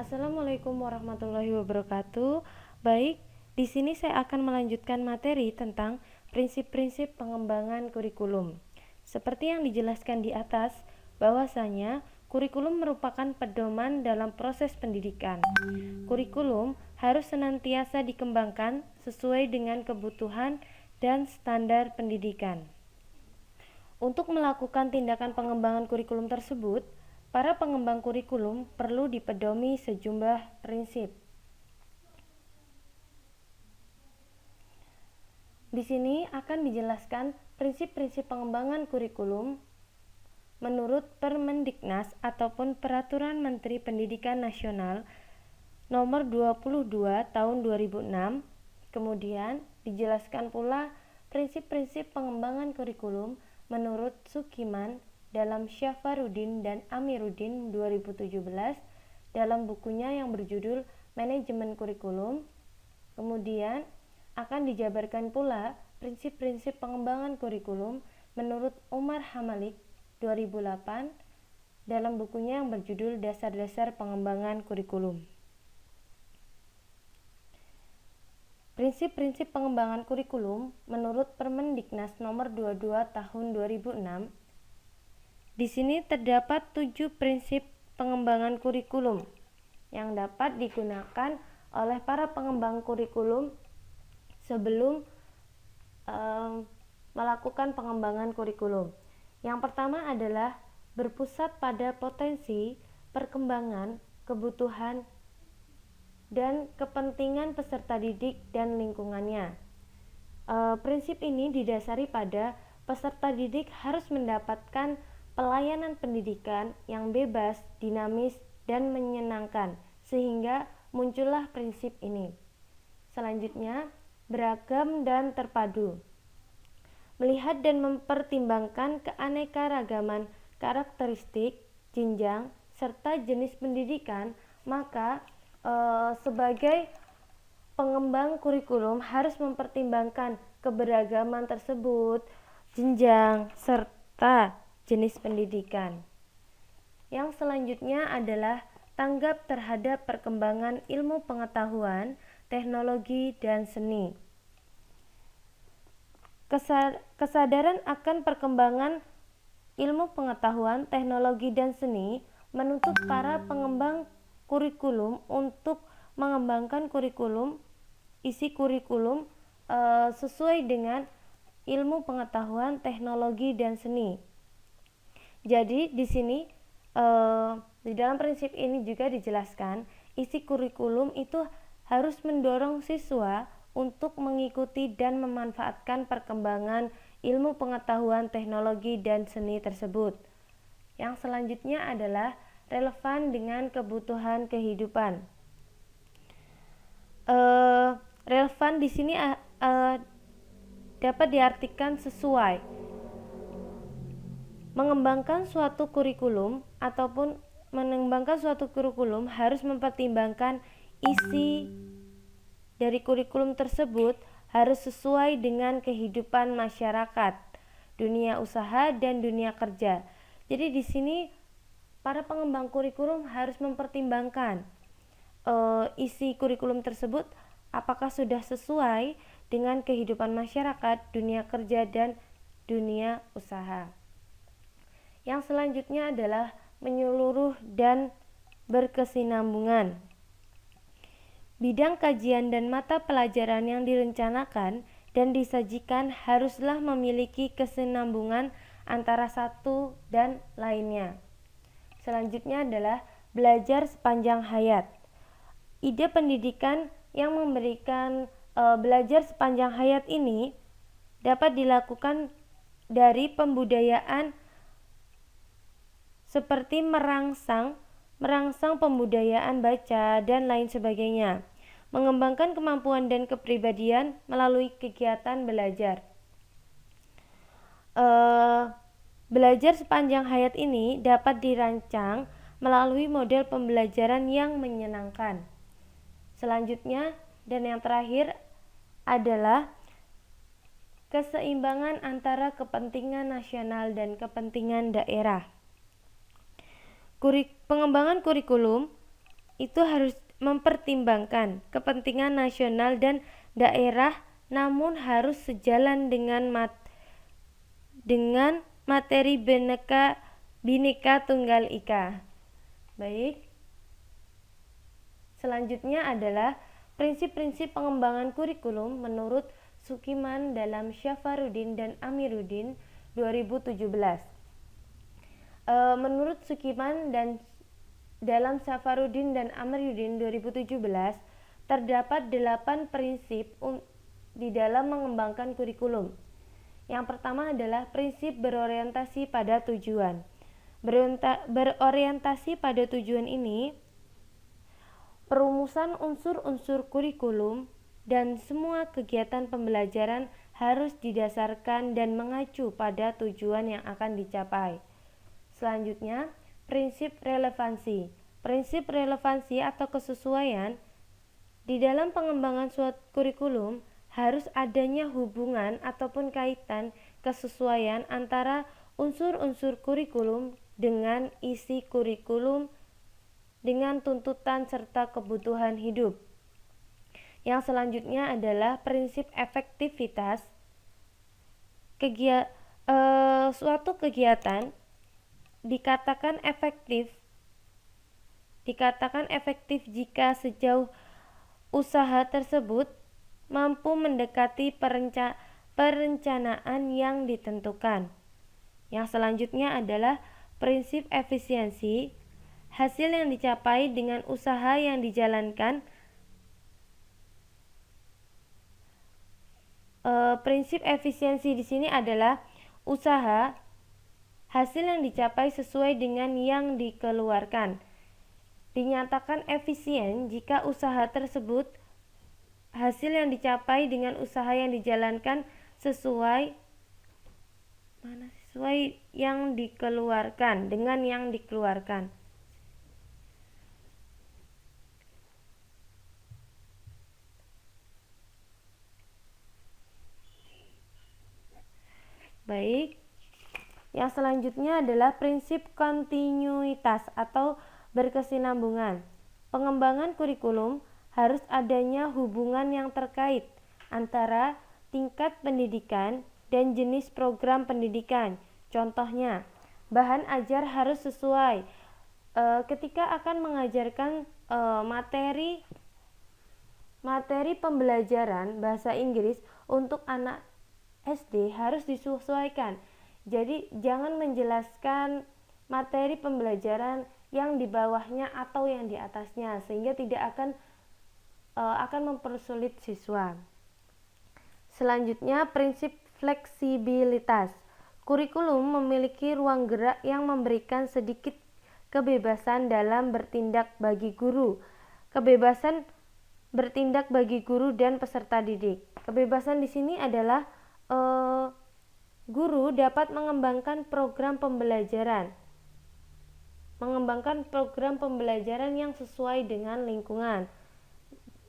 Assalamualaikum warahmatullahi wabarakatuh. Baik, di sini saya akan melanjutkan materi tentang prinsip-prinsip pengembangan kurikulum. Seperti yang dijelaskan di atas, bahwasanya kurikulum merupakan pedoman dalam proses pendidikan. Kurikulum harus senantiasa dikembangkan sesuai dengan kebutuhan dan standar pendidikan. Untuk melakukan tindakan pengembangan kurikulum tersebut, para pengembang kurikulum perlu dipedomi sejumlah prinsip. Di sini akan dijelaskan prinsip-prinsip pengembangan kurikulum menurut Permendiknas ataupun Peraturan Menteri Pendidikan Nasional Nomor 22 Tahun 2006. Kemudian dijelaskan pula prinsip-prinsip pengembangan kurikulum menurut Sukiman dalam Syafarudin dan Amiruddin 2017 dalam bukunya yang berjudul Manajemen Kurikulum. Kemudian akan dijabarkan pula prinsip-prinsip pengembangan kurikulum menurut Umar Hamalik 2008 dalam bukunya yang berjudul Dasar-Dasar Pengembangan Kurikulum. Prinsip-prinsip pengembangan kurikulum menurut Permendiknas Nomor 22 Tahun 2006. Di sini terdapat 7 prinsip pengembangan kurikulum yang dapat digunakan oleh para pengembang kurikulum sebelum melakukan pengembangan kurikulum. Yang pertama adalah berpusat pada potensi, perkembangan, kebutuhan, dan kepentingan peserta didik dan lingkungannya. Prinsip ini didasari pada peserta didik harus mendapatkan pelayanan pendidikan yang bebas, dinamis, dan menyenangkan, sehingga muncullah prinsip ini. Selanjutnya, beragam dan terpadu. Melihat dan mempertimbangkan keanekaragaman karakteristik, jenjang, serta jenis pendidikan, maka sebagai pengembang kurikulum harus mempertimbangkan keberagaman tersebut, jenjang, serta jenis pendidikan. Yang selanjutnya adalah tanggap terhadap perkembangan ilmu pengetahuan, teknologi, dan seni. Kesadaran akan perkembangan ilmu pengetahuan, teknologi, dan seni menuntut para pengembang kurikulum untuk mengembangkan isi kurikulum sesuai dengan ilmu pengetahuan, teknologi, dan seni. Jadi di sini di dalam prinsip ini juga dijelaskan isi kurikulum itu harus mendorong siswa untuk mengikuti dan memanfaatkan perkembangan ilmu pengetahuan, teknologi, dan seni tersebut. Yang selanjutnya adalah relevan dengan kebutuhan kehidupan. Relevan di sini dapat diartikan sesuai. Mengembangkan suatu kurikulum harus mempertimbangkan isi dari kurikulum tersebut harus sesuai dengan kehidupan masyarakat, dunia usaha, dan dunia kerja. Jadi di sini para pengembang kurikulum harus mempertimbangkan isi kurikulum tersebut apakah sudah sesuai dengan kehidupan masyarakat, dunia kerja, dan dunia usaha. Yang selanjutnya adalah menyeluruh dan berkesinambungan. Bidang kajian dan mata pelajaran yang direncanakan dan disajikan haruslah memiliki kesinambungan antara satu dan lainnya. Selanjutnya adalah belajar sepanjang hayat. Ide pendidikan yang memberikan belajar sepanjang hayat ini dapat dilakukan dari pembudayaan seperti merangsang pembudayaan baca dan lain sebagainya. Mengembangkan kemampuan dan kepribadian melalui kegiatan belajar. Belajar sepanjang hayat ini dapat dirancang melalui model pembelajaran yang menyenangkan. Selanjutnya dan yang terakhir adalah keseimbangan antara kepentingan nasional dan kepentingan daerah. Pengembangan kurikulum itu harus mempertimbangkan kepentingan nasional dan daerah, namun harus sejalan dengan materi Bhinneka Tunggal Ika. Baik. Selanjutnya adalah prinsip-prinsip pengembangan kurikulum menurut Sukiman dalam Syafarudin dan Amiruddin 2017. Menurut Sukiman dan dalam Syafarudin dan Amiruddin 2017, terdapat 8 prinsip di dalam mengembangkan kurikulum. Yang pertama adalah prinsip berorientasi pada tujuan. Berorientasi pada tujuan ini, perumusan unsur-unsur kurikulum dan semua kegiatan pembelajaran harus didasarkan dan mengacu pada tujuan yang akan dicapai. Selanjutnya, prinsip relevansi. Prinsip relevansi atau kesesuaian di dalam pengembangan suatu kurikulum harus adanya hubungan ataupun kaitan kesesuaian antara unsur-unsur kurikulum dengan isi kurikulum dengan tuntutan serta kebutuhan hidup. Yang selanjutnya adalah prinsip efektivitas. Suatu kegiatan dikatakan efektif jika sejauh usaha tersebut mampu mendekati perencanaan yang ditentukan. Yang selanjutnya adalah prinsip efisiensi. Hasil yang dicapai dengan usaha yang dijalankan. Prinsip efisiensi di sini adalah usaha hasil yang dicapai sesuai dengan yang dikeluarkan. Dinyatakan efisien jika usaha tersebut hasil yang dicapai dengan usaha yang dijalankan sesuai yang dikeluarkan, dengan yang dikeluarkan. Baik. Yang selanjutnya adalah prinsip kontinuitas atau berkesinambungan. Pengembangan kurikulum harus adanya hubungan yang terkait antara tingkat pendidikan dan jenis program pendidikan. Contohnya, bahan ajar harus sesuai. Ketika akan mengajarkan materi pembelajaran bahasa Inggris untuk anak SD harus disesuaikan. Jadi jangan menjelaskan materi pembelajaran yang di bawahnya atau yang di atasnya, sehingga tidak akan mempersulit siswa. Selanjutnya, prinsip fleksibilitas. Kurikulum memiliki ruang gerak yang memberikan sedikit kebebasan dalam bertindak bagi guru. Kebebasan bertindak bagi guru dan peserta didik. Kebebasan di sini adalah guru dapat mengembangkan program pembelajaran yang sesuai dengan lingkungan.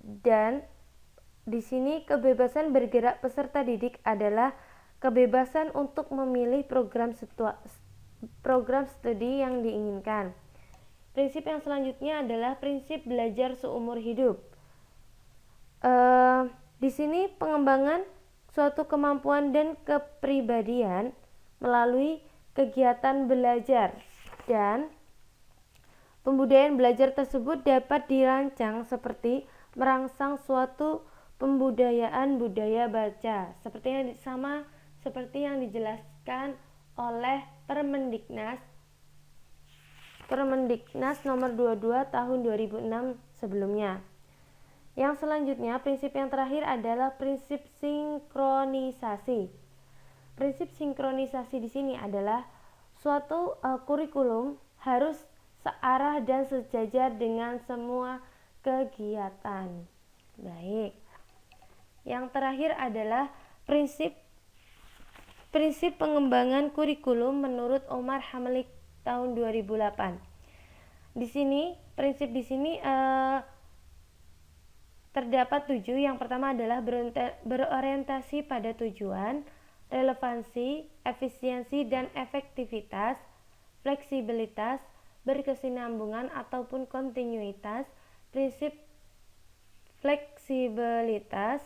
Dan di sini kebebasan bergerak peserta didik adalah kebebasan untuk memilih program studi yang diinginkan. Prinsip yang selanjutnya adalah prinsip belajar seumur hidup. Di sini pengembangan suatu kemampuan dan kepribadian melalui kegiatan belajar, dan pembudayaan belajar tersebut dapat dirancang seperti merangsang suatu pembudayaan budaya baca, seperti yang dijelaskan oleh Permendiknas nomor 22 tahun 2006 sebelumnya. Yang selanjutnya, prinsip yang terakhir adalah prinsip sinkronisasi. Prinsip sinkronisasi di sini adalah suatu kurikulum harus searah dan sejajar dengan semua kegiatan. Baik. Yang terakhir adalah prinsip pengembangan kurikulum menurut Omar Hamlik tahun 2008. Di sini prinsip terdapat 7. Yang pertama adalah berorientasi pada tujuan, relevansi, efisiensi dan efektivitas, fleksibilitas, berkesinambungan ataupun kontinuitas, prinsip fleksibilitas,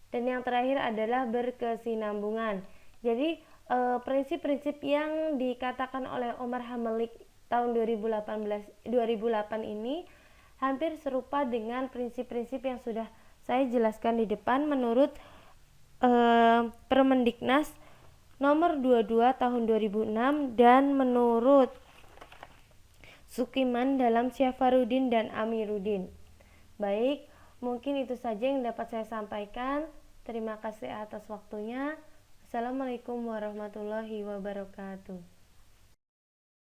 dan yang terakhir adalah berkesinambungan. Jadi prinsip-prinsip yang dikatakan oleh Omar Hammelik tahun 2008 ini hampir serupa dengan prinsip-prinsip yang sudah saya jelaskan di depan menurut Permendiknas nomor 22 tahun 2006 dan menurut Sukiman dalam Syafarudin dan Amiruddin. Baik, mungkin itu saja yang dapat saya sampaikan. Terima kasih atas waktunya. Assalamualaikum warahmatullahi wabarakatuh.